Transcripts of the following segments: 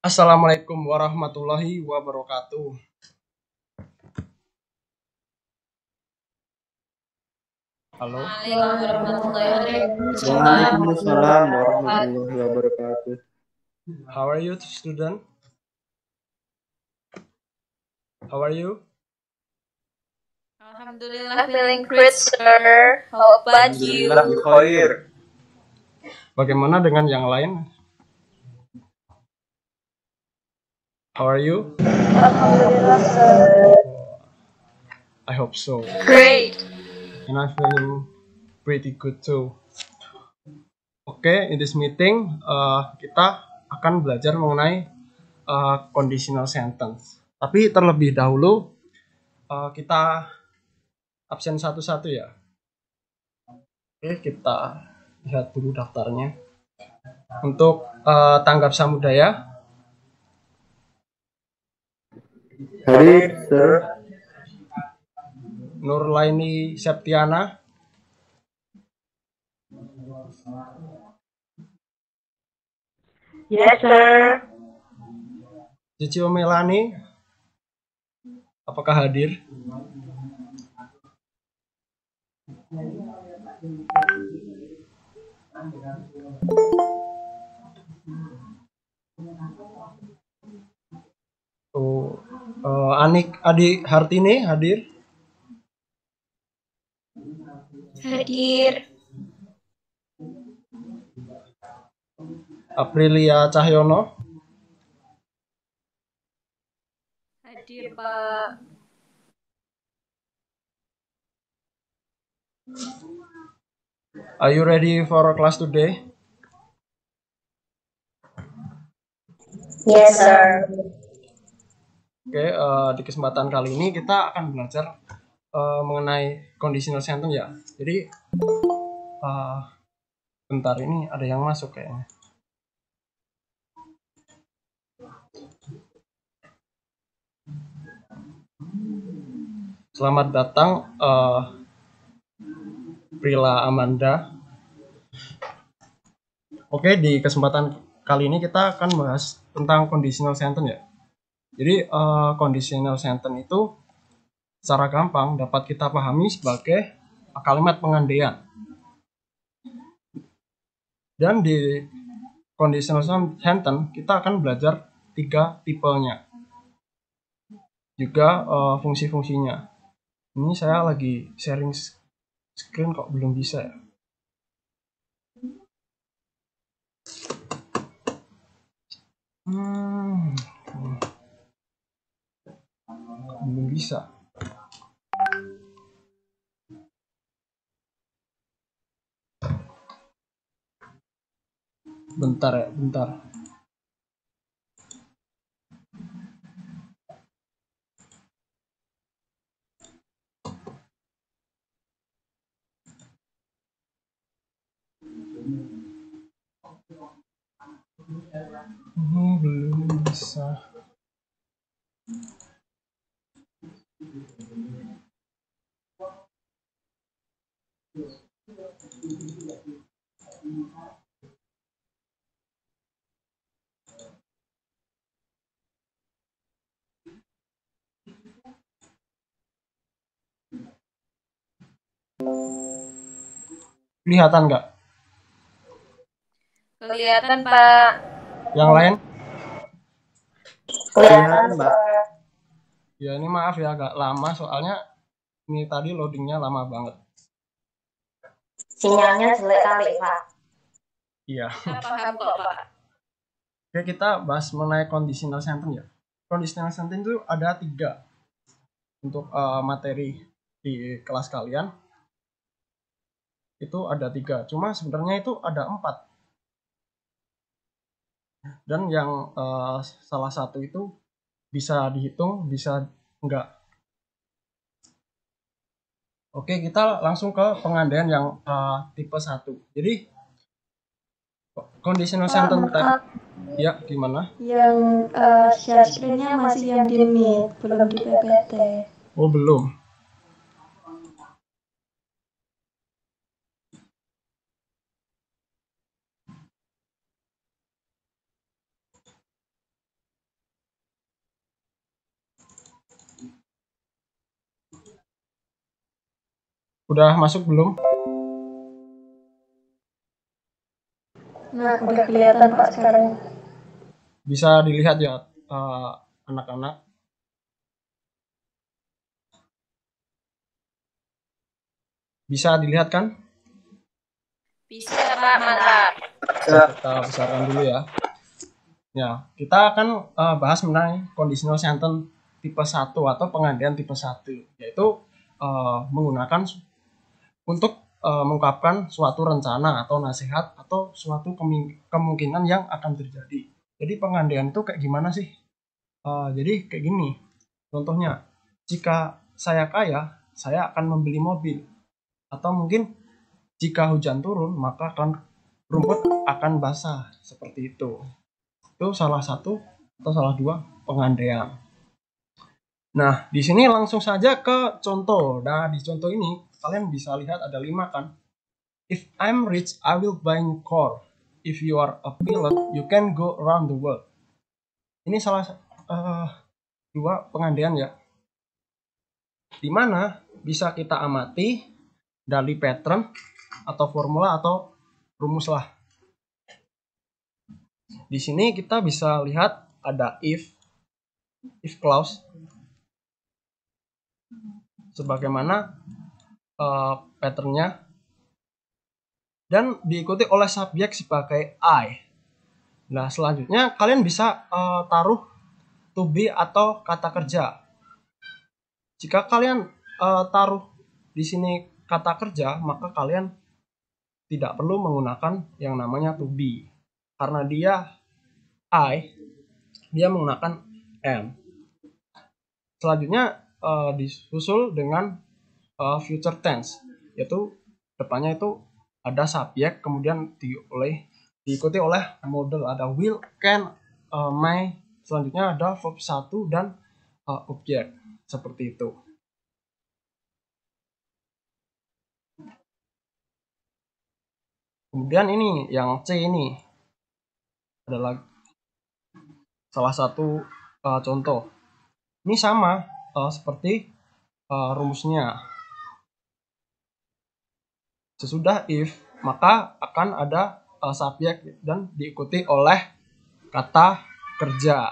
Assalamualaikum warahmatullahi wabarakatuh. Halo. Waalaikumsalam warahmatullahi wabarakatuh. How are you, student? How are you? Alhamdulillah, feeling great, sir. How about you? Alhamdulillah bikhair. Bagaimana dengan yang lain? How are you? Alhamdulillah, sir. I hope so. Great. And I'm feeling pretty good too. Oke, in this meeting kita akan belajar mengenai conditional sentence. Tapi terlebih dahulu kita absen satu-satu ya. Oke, kita lihat dulu daftarnya. Untuk tanggap samudaya. Hadir, sir. Nurlaini Septiana. Yes, sir. Cicio Melani, apakah hadir? Anik Adi Hartini hadir? Hadir. Aprilia Cahyono. Hadir, Pak. Are you ready for class today? Yes, sir. Oke, di kesempatan kali ini kita akan belajar mengenai conditional sentence ya. Jadi bentar, ini ada yang masuk kayaknya. Selamat datang Prila Amanda. Oke, di kesempatan kali ini kita akan bahas tentang conditional sentence ya. Jadi conditional sentence itu secara gampang dapat kita pahami sebagai kalimat pengandaian. Dan di conditional sentence kita akan belajar 3 tipenya. Juga fungsi-fungsinya. Ini saya lagi sharing screen kok belum bisa ya. Belum bisa. Bentar ya, bentar. Belum bisa. Kelihatan nggak? Kelihatan, Pak. Yang lain? Kelihatan, Pak. Ya ini maaf ya agak lama soalnya ini tadi loadingnya lama banget. Sinyalnya jelek kali, Pak. Iya. Paham kok, Pak. Oke, kita bahas mengenai conditional sentence ya. Conditional sentence itu ada 3 untuk materi di kelas kalian. Itu ada 3, cuma sebenarnya itu ada 4. Dan yang salah satu itu bisa dihitung, bisa enggak. Oke, kita langsung ke pengandaian yang tipe 1. Jadi conditional sentence type. Ya, gimana? Yang share screen-nya masih yang di Meet, belum di PPT. Oh, belum. Udah masuk belum? Nah, udah kelihatan Pak sekarang. Bisa dilihat ya anak-anak. Bisa dilihat kan? Bisa, Pak. Mantap. Kita besarkan dulu ya. Ya, kita akan bahas mengenai conditional sentence tipe 1 atau pengandaian tipe 1, yaitu menggunakan untuk mengungkapkan suatu rencana atau nasihat atau suatu kemungkinan yang akan terjadi. Jadi pengandaian itu kayak gimana sih? Jadi kayak gini. Contohnya, jika saya kaya, saya akan membeli mobil. Atau mungkin jika hujan turun, maka rumput akan basah. Seperti itu. Itu salah satu atau salah dua pengandaian. Nah, di sini langsung saja ke contoh. Nah, di contoh ini kalian bisa lihat ada 5 kan. If I'm rich, I will buy new car. If you are a pilot, you can go around the world. Ini salah dua pengandaian ya. Dimana bisa kita amati dari pattern atau formula atau rumus lah. Di sini kita bisa lihat ada if clause sebagaimana patternnya dan diikuti oleh subjek sebagai I. Nah, selanjutnya kalian bisa taruh to be atau kata kerja. Jika kalian taruh di sini kata kerja, maka kalian tidak perlu menggunakan yang namanya to be. Karena dia menggunakan am. Selanjutnya disusul dengan future tense, yaitu depannya itu ada subjek, kemudian diikuti oleh model, ada will, can, may. Selanjutnya ada verb 1 dan objek, seperti itu. Kemudian ini yang C ini adalah salah satu contoh. Ini sama seperti rumusnya. Sesudah if, maka akan ada subjek dan diikuti oleh kata kerja.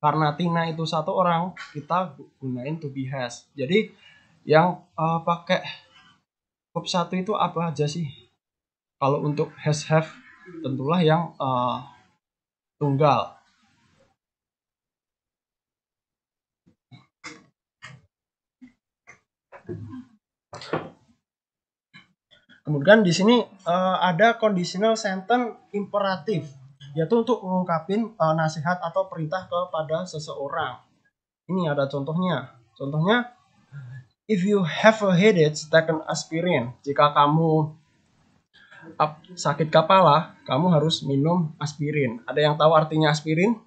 Karena Tina itu satu orang, kita gunain to be has. Jadi yang pakai verb 1 itu apa aja sih? Kalau untuk has have tentulah yang tunggal. Kemudian di sini ada conditional sentence imperatif, yaitu untuk mengungkapin nasihat atau perintah kepada seseorang. Ini ada contohnya. Contohnya, if you have a headache, take an aspirin. Jika kamu sakit kepala, kamu harus minum aspirin. Ada yang tahu artinya aspirin?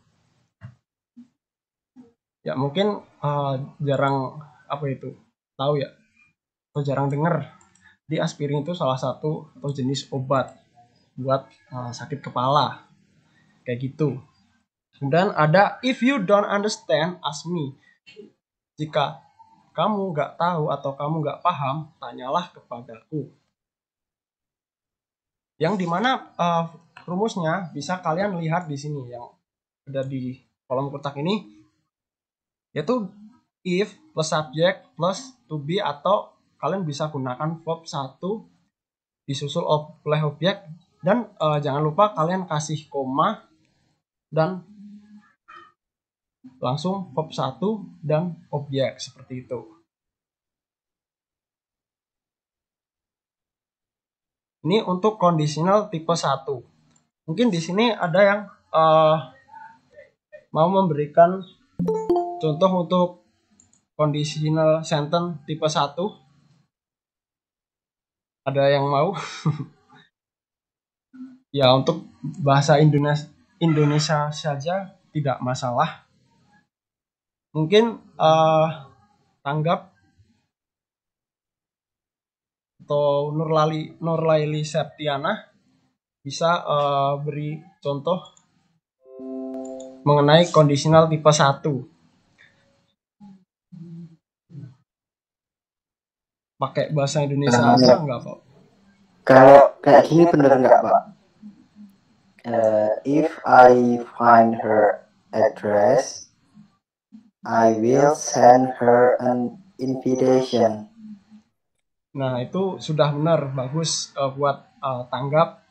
Ya mungkin jarang tahu ya, atau jarang dengar. Di aspirin itu salah satu atau jenis obat buat sakit kepala, kayak gitu. Kemudian ada if you don't understand, ask me. Jika kamu nggak tahu atau kamu nggak paham, tanyalah kepadaku. Yang dimana rumusnya bisa kalian lihat di sini yang ada di kolom kotak ini, yaitu if plus subject plus to be, atau kalian bisa gunakan verb 1 disusul oleh objek, dan jangan lupa kalian kasih koma dan langsung verb 1 dan objek, seperti itu. Ini untuk conditional tipe 1. Mungkin di sini ada yang mau memberikan contoh untuk conditional sentence tipe 1. Ada yang mau? Ya, untuk bahasa Indonesia saja tidak masalah. Mungkin Tanggap atau Nurlaili Septiana bisa beri contoh mengenai conditional tipe 1. pakai bahasa Indonesia Nah, aja nggak Pak? kalau kayak gini bener nggak, Pak? If I find her address, I will send her an invitation. Nah, itu sudah benar, bagus buat tanggap.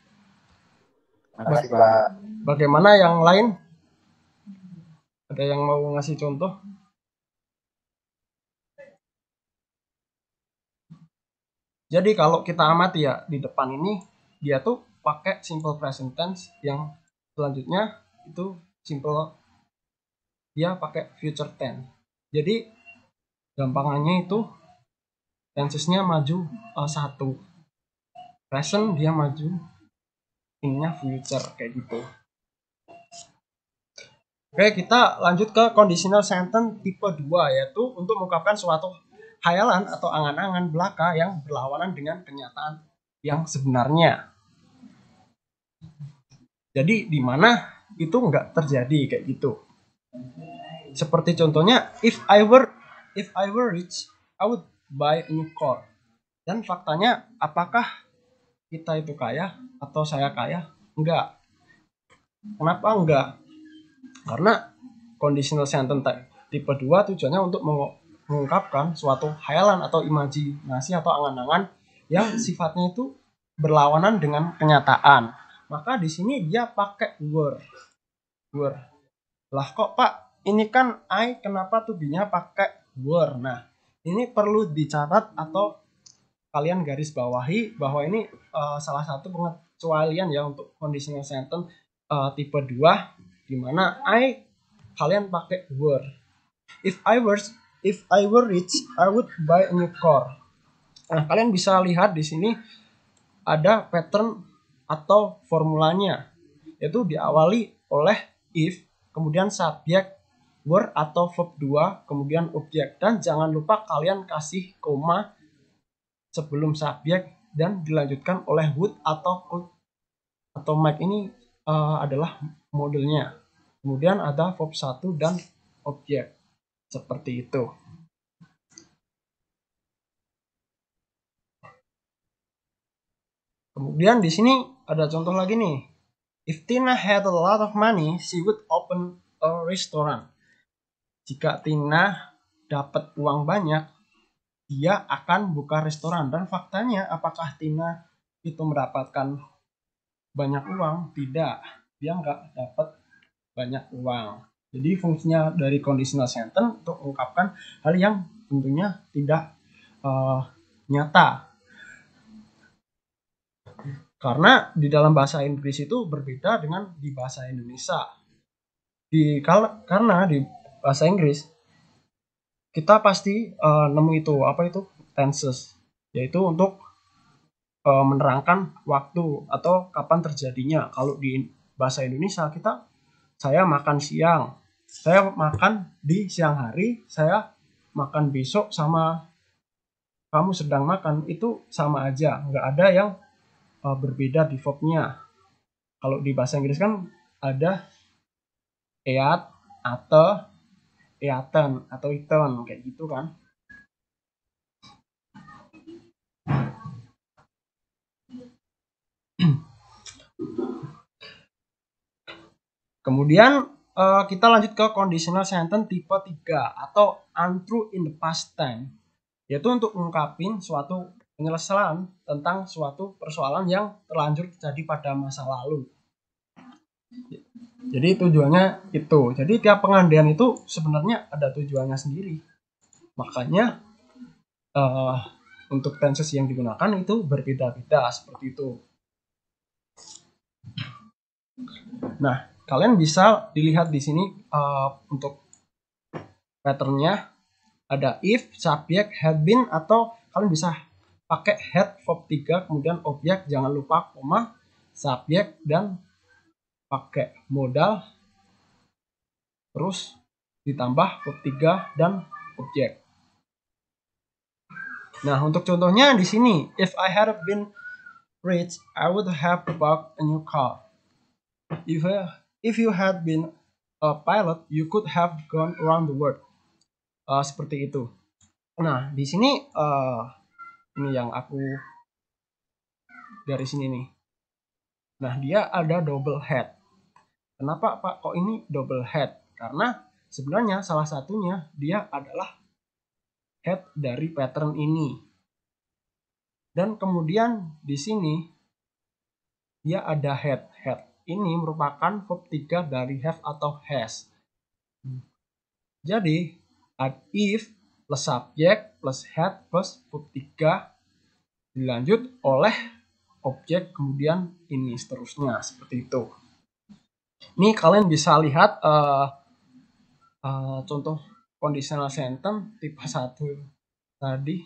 Makasih, Pak. Bagaimana yang lain? Ada yang mau ngasih contoh? Jadi kalau kita amati ya di depan ini dia tuh pakai simple present tense, yang selanjutnya itu simple dia pakai future tense. Jadi gampangannya itu tensesnya maju satu, present dia maju, ininya future kayak gitu. Oke, kita lanjut ke conditional sentence tipe 2, yaitu untuk mengungkapkan suatu khayalan atau angan-angan belaka yang berlawanan dengan kenyataan yang sebenarnya. Jadi di mana itu nggak terjadi kayak gitu. Seperti contohnya, if I were rich, I would buy a new car. Dan faktanya, apakah kita itu kaya atau saya kaya? Enggak. Kenapa enggak? Karena conditional sentence tipe 2 tujuannya untuk mengungkapkan suatu khayalan atau imajinasi atau angan-angan yang sifatnya itu berlawanan dengan kenyataan. Maka di sini dia pakai were. Lah kok Pak, ini kan I, kenapa to be-nya pakai were? Nah, ini perlu dicatat atau kalian garis bawahi bahwa ini salah satu pengecualian ya untuk conditional sentence tipe 2, di mana kalian pakai were. If I were rich, I would buy a new car. Nah, kalian bisa lihat di sini ada pattern atau formulanya, yaitu diawali oleh if, kemudian subjek, were atau verb 2, kemudian objek. Dan jangan lupa kalian kasih koma sebelum subjek dan dilanjutkan oleh would atau could atau might. Ini adalah modelnya. Kemudian ada verb 1 dan objek. Seperti itu. Kemudian di sini ada contoh lagi nih. If Tina had a lot of money, she would open a restaurant. Jika Tina dapat uang banyak, dia akan buka restoran. Dan faktanya, apakah Tina itu mendapatkan banyak uang? Tidak, dia nggak dapat banyak uang. Jadi fungsinya dari conditional sentence untuk mengungkapkan hal yang tentunya tidak nyata. Karena di dalam bahasa Inggris itu berbeda dengan di bahasa Indonesia. Karena di bahasa Inggris kita pasti nemu itu apa itu tenses, yaitu untuk menerangkan waktu atau kapan terjadinya. Kalau di bahasa Indonesia saya makan siang, saya makan di siang hari, saya makan besok, sama kamu sedang makan, itu sama aja, nggak ada yang berbeda di verbnya. Kalau di bahasa Inggris kan ada eat, ate, eaten, atau eaten, kayak gitu kan. Kemudian kita lanjut ke conditional sentence tipe 3 atau untrue in the past tense, yaitu untuk mengungkapin suatu penyelesaian tentang suatu persoalan yang terlanjur terjadi pada masa lalu. Jadi tujuannya itu. Jadi tiap pengandaian itu sebenarnya ada tujuannya sendiri. Makanya untuk tenses yang digunakan itu berbeda-beda seperti itu. Nah, kalian bisa dilihat di sini untuk patternnya ada if, subjek, had been, atau kalian bisa pakai had verb 3, kemudian objek, jangan lupa koma, subjek, dan pakai modal, terus ditambah verb 3 dan objek. Nah, untuk contohnya di sini, if I had been rich, I would have bought a new car. If you had been a pilot, you could have gone around the world. Seperti itu. Nah, di sini Ini yang aku garis ini nih. Nah, dia ada double head. Kenapa Pak kok ini double head? Karena sebenarnya salah satunya dia adalah head dari pattern ini. Dan kemudian di sini dia ada head. Head ini merupakan verb 3 dari have atau has. Jadi, if plus subjek plus had plus verb 3 dilanjut oleh objek, kemudian ini seterusnya seperti itu. Ini kalian bisa lihat contoh conditional sentence tipe 1 tadi.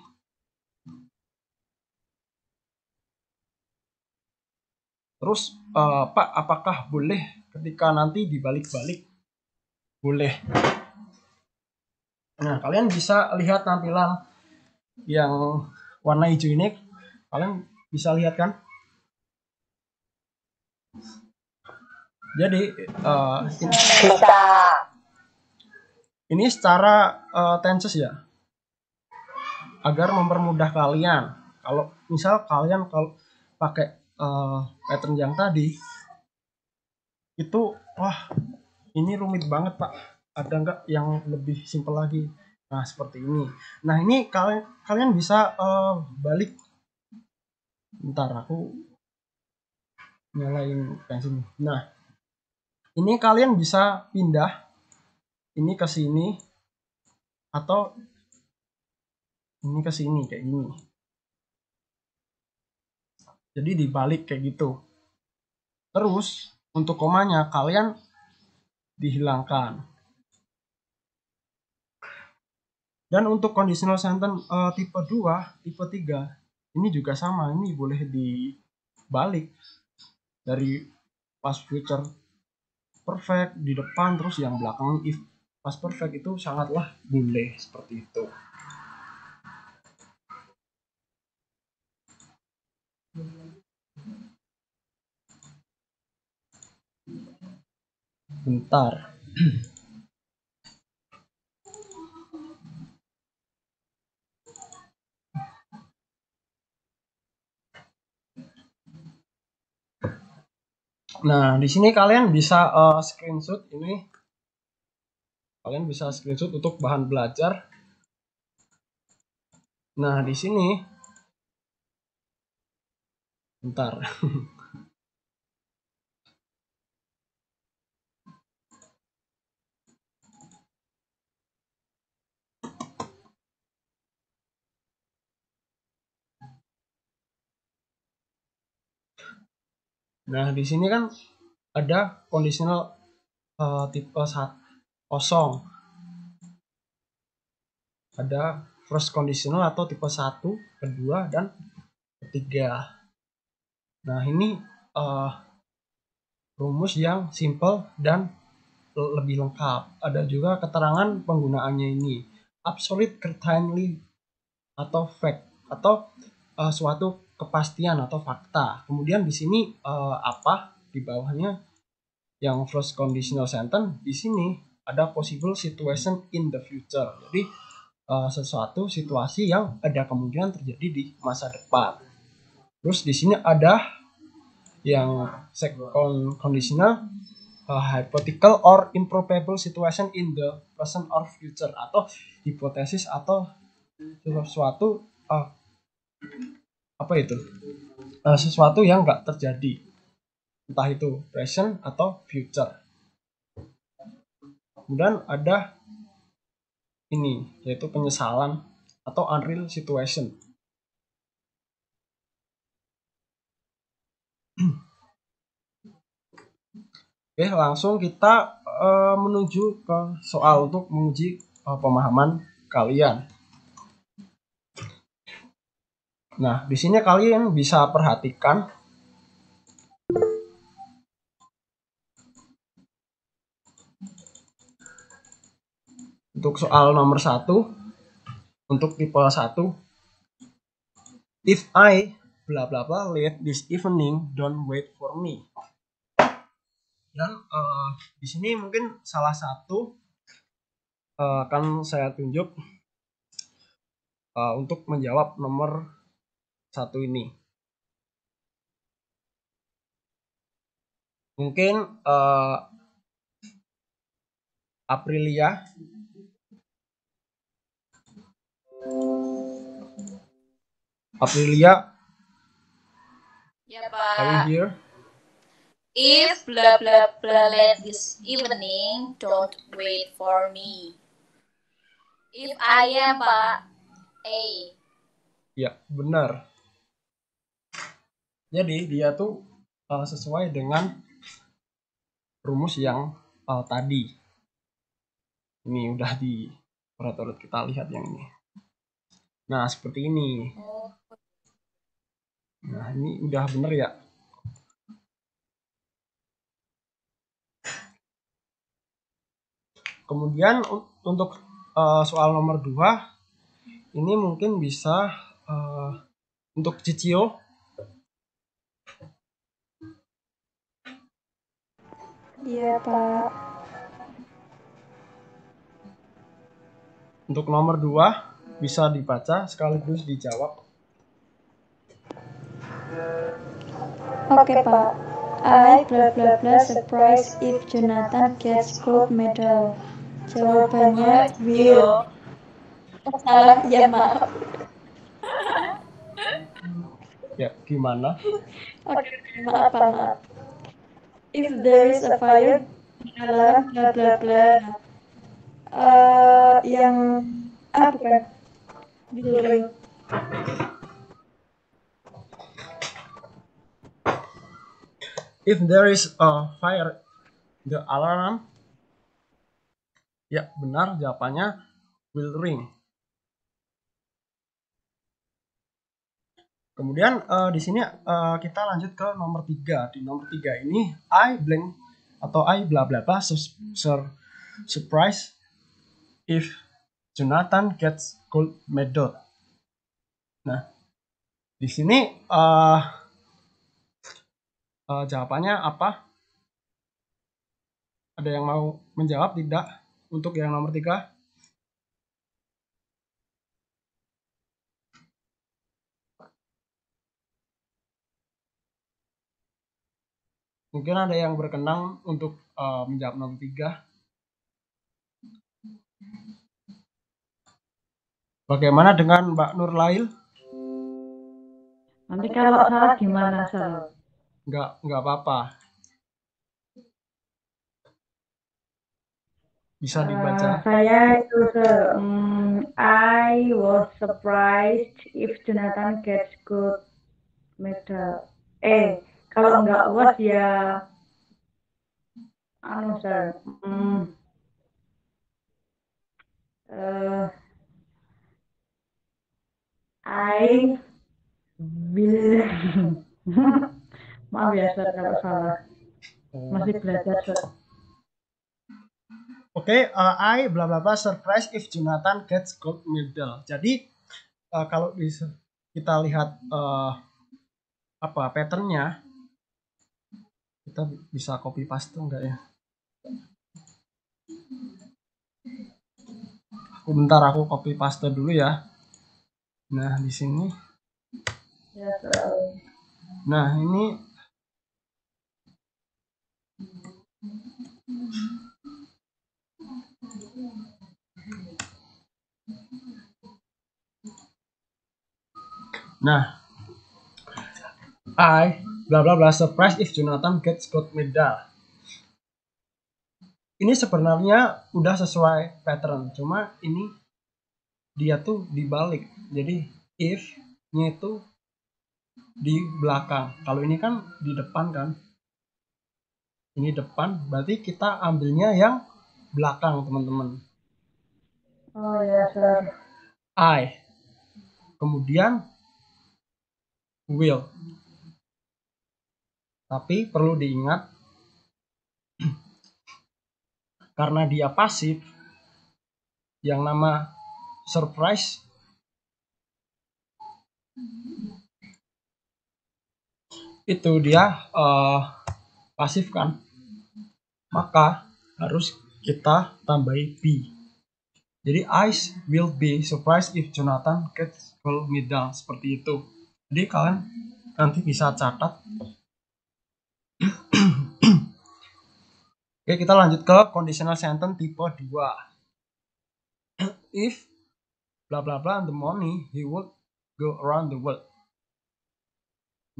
Terus Pak, apakah boleh ketika nanti dibalik-balik? Boleh. Nah, kalian bisa lihat tampilan yang warna hijau ini. Kalian bisa lihat kan? Jadi ini secara tenses ya, agar mempermudah kalian. Kalau misal kalian kalau pakai pattern yang tadi itu, wah ini rumit banget Pak, ada nggak yang lebih simpel lagi? Nah, seperti ini. Nah, ini kalian bisa balik. Bentar, aku nyalain pensil. Nah, ini kalian bisa pindah ini ke sini atau ini ke sini kayak gini. Jadi dibalik kayak gitu. Terus untuk komanya kalian dihilangkan. Dan untuk conditional sentence tipe 2, tipe 3 ini juga sama, ini boleh dibalik dari past future perfect di depan, terus yang belakang if past perfect itu sangatlah boleh seperti itu. Bentar. Nah, di sini kalian bisa screenshot ini. Kalian bisa screenshot untuk bahan belajar. Nah, di sini bentar. Nah, di sini kan ada conditional tipe 0. Ada first conditional atau tipe 1, kedua, dan ketiga. Nah, ini rumus yang simple dan lebih lengkap. Ada juga keterangan penggunaannya ini. Absolute certainly atau fact atau suatu kepastian atau fakta. Kemudian di sini apa di bawahnya yang first conditional sentence, di sini ada possible situation in the future. Jadi sesuatu situasi yang ada kemungkinan terjadi di masa depan. Terus di sini ada yang second conditional hypothetical or improbable situation in the present or future, atau hipotesis atau sesuatu apa itu sesuatu yang nggak terjadi, entah itu present atau future. Kemudian ada ini yaitu penyesalan atau unreal situation. Oke, langsung kita menuju ke soal untuk menguji pemahaman kalian. Nah, di sini kalian bisa perhatikan untuk soal nomor 1, untuk tipe 1, if I bla bla bla late this evening, don't wait for me. Dan di sini mungkin salah satu akan saya tunjuk untuk menjawab nomor satu ini. Mungkin Aprilia. Aprilia, Ya, are you Pak. here? If blah blah blah late this evening, don't wait for me. If I am, Pak. A. Ya, benar. Jadi dia tuh sesuai dengan rumus yang tadi. Ini udah di urut-urut, kita lihat yang ini. Nah, seperti ini. Nah, ini udah bener ya. Kemudian untuk soal nomor 2, ini mungkin bisa untuk Cicio. Iya, Pak. Untuk nomor 2 bisa dibaca sekaligus dijawab. Oke, Pak. I bla bla bla surprise if Jonathan gets gold medal. Jawabannya will. Salah, ya maaf. Ya, gimana? Oke, maaf, Pak, maaf. If there is a fire di alarm bla bla bla. Yang bukan will ring. If there is a fire, the alarm. Ya, benar, jawabannya will ring. Kemudian di sini kita lanjut ke nomor 3. Di nomor 3 ini I blank atau I bla bla bla surprise if Jonathan gets gold medal. Nah, di sini jawabannya apa? Ada yang mau menjawab tidak untuk yang nomor 3? Mungkin ada yang berkenan untuk menjawab nomor 3. Bagaimana dengan Mbak Nurlail? Nanti kalau salah gimana, Sal? Nggak apa-apa. Bisa dibaca. Saya itu, Sir. I was surprised if Jonathan gets gold medal. Kalau nggak was ya, Sir. I will. Maaf ya, Sir, kalau salah. Masih belajar, Sir. Oke, I bla bla bla surprise if Jonathan gets gold medal. Jadi kalau kita lihat patternnya, kita bisa copy paste enggak ya? Bentar, aku copy paste dulu ya. Nah, di sini. Ya, Sir. Nah, ini Nah, I bla bla bla surprise if Jonathan gets gold medal. Ini sebenarnya udah sesuai pattern, cuma ini dia tuh dibalik. Jadi if-nya itu di belakang. Kalau ini kan di depan kan. Ini depan, berarti kita ambilnya yang belakang, teman-teman. Oh ya, Sir. I. Kemudian will. Tapi perlu diingat, karena dia pasif, yang nama surprise itu dia pasif kan, maka harus kita tambahi be. Jadi I will be surprised if Jonathan gets gold medal, seperti itu. Jadi kalian nanti bisa catat. Oke, kita lanjut ke conditional sentence tipe 2. If bla bla bla the money, he would go around the world.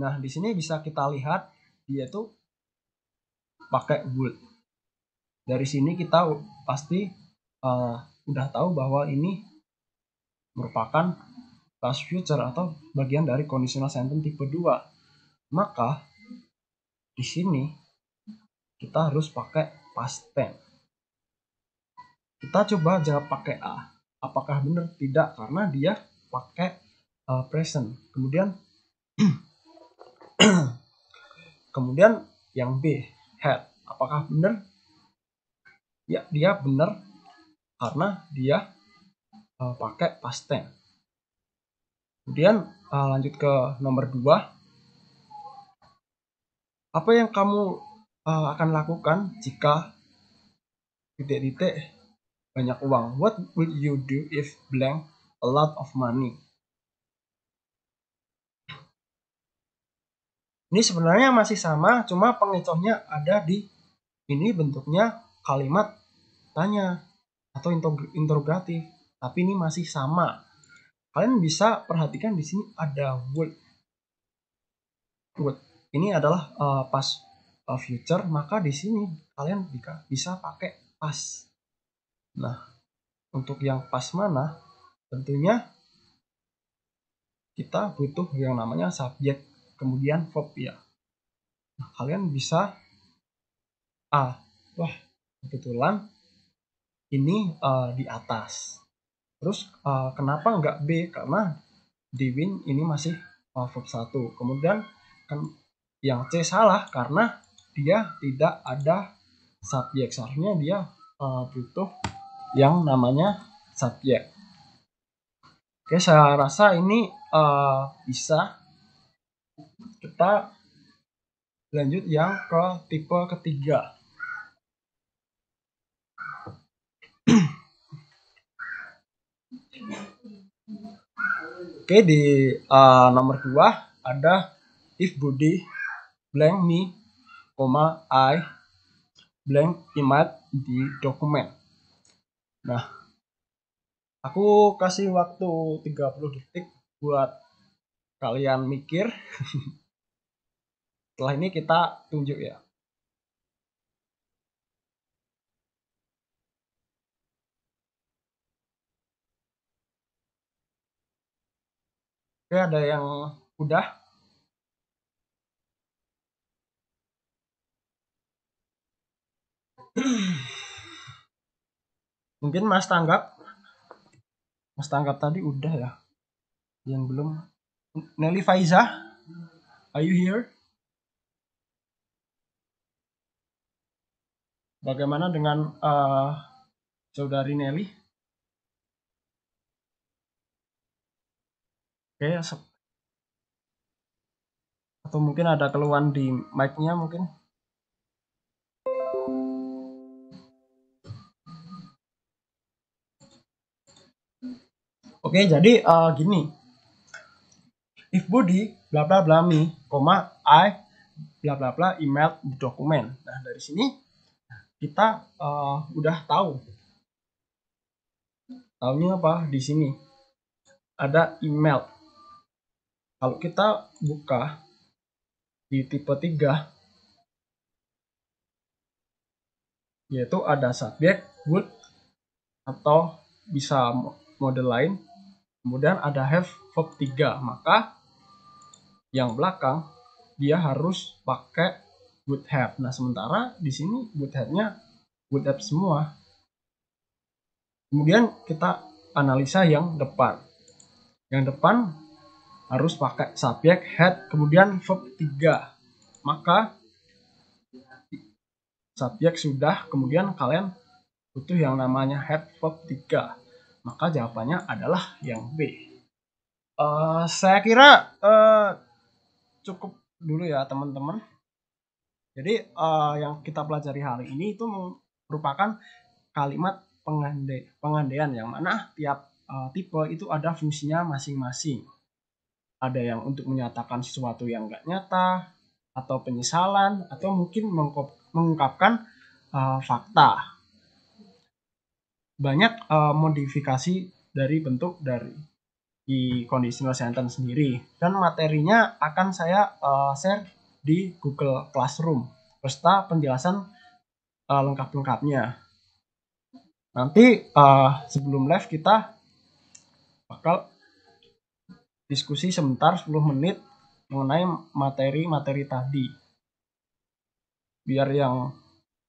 Nah, di sini bisa kita lihat dia tuh pakai would. Dari sini kita pasti udah tahu bahwa ini merupakan past future atau bagian dari conditional sentence tipe 2. Maka di sini kita harus pakai past tense. Kita coba jawab pakai A. Apakah benar? Tidak, karena dia pakai present. Kemudian yang B, had. Apakah benar? Ya, dia benar karena dia pakai past tense. Kemudian lanjut ke nomor 2. Apa yang kamu akan lakukan jika titik-titik banyak uang? What would you do if blank a lot of money? Ini sebenarnya masih sama, cuma pengecohnya ada di ini bentuknya kalimat tanya atau interrogatif, tapi ini masih sama. Kalian bisa perhatikan di sini ada would. Ini adalah past future, maka di sini kalian bisa pakai past. Nah, untuk yang past mana? Tentunya kita butuh yang namanya subjek, kemudian verb ya. Nah, kalian bisa A. Wah, kebetulan ini di atas. Terus kenapa nggak B? Karena di win ini masih verb 1. Kemudian kan yang C salah karena dia tidak ada subjek. Seharusnya dia butuh yang namanya subjek. Oke, saya rasa ini bisa. Kita lanjut yang ke tipe ketiga. Oke, di nomor 2 ada if Budi blank me, I blank image di dokumen. Nah, aku kasih waktu 30 detik buat kalian mikir. Setelah ini kita tunjuk ya. Oke, ada yang udah? Mungkin Mas Tanggap tadi udah ya. Yang belum, Nelly Faiza, are you here? Bagaimana dengan saudari Nelly? Oke, atau mungkin ada keluhan di mic-nya mungkin. Oke, jadi gini. If Budi bla bla bla me, I bla bla bla email di dokumen. Nah, dari sini kita udah tahu. Taunya apa? Di sini ada email. Kalau kita buka di tipe 3, yaitu ada subjek would atau bisa model lain, kemudian ada have verb 3, maka yang belakang dia harus pakai would have. Nah, sementara di sini would have-nya would have semua. Kemudian kita analisa yang depan. Yang depan harus pakai subjek had, kemudian verb 3. Maka subjek sudah, kemudian kalian butuh yang namanya had verb 3. Maka jawabannya adalah yang B. Saya kira cukup dulu ya teman-teman. Jadi yang kita pelajari hari ini itu merupakan kalimat pengandaian yang mana tiap tipe itu ada fungsinya masing-masing. Ada yang untuk menyatakan sesuatu yang nggak nyata, atau penyesalan, atau mungkin mengungkapkan fakta. Banyak modifikasi dari bentuk dari di conditional sentence sendiri, dan materinya akan saya share di Google Classroom beserta penjelasan lengkap-lengkapnya. Nanti sebelum live kita bakal diskusi sebentar 10 menit mengenai materi-materi tadi. Biar yang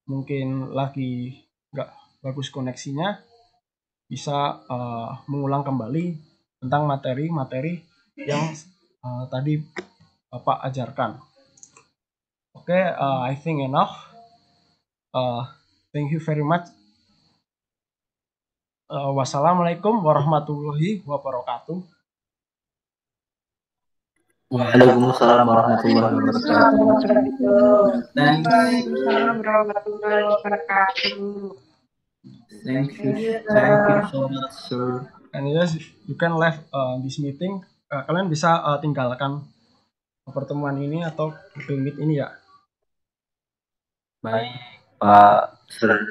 mungkin lagi nggak bagus koneksinya bisa mengulang kembali tentang materi-materi yang tadi Bapak ajarkan. Oke, I think enough. Thank you very much. Wassalamualaikum warahmatullahi wabarakatuh. Waalaikumsalam warahmatullahi wabarakatuh. Waalaikumsalam warahmatullahi wabarakatuh. Thank you so much, sir. And yes, you can leave this meeting. Kalian bisa tinggalkan pertemuan ini atau Google Meet ini ya. Baik, Pak Sir.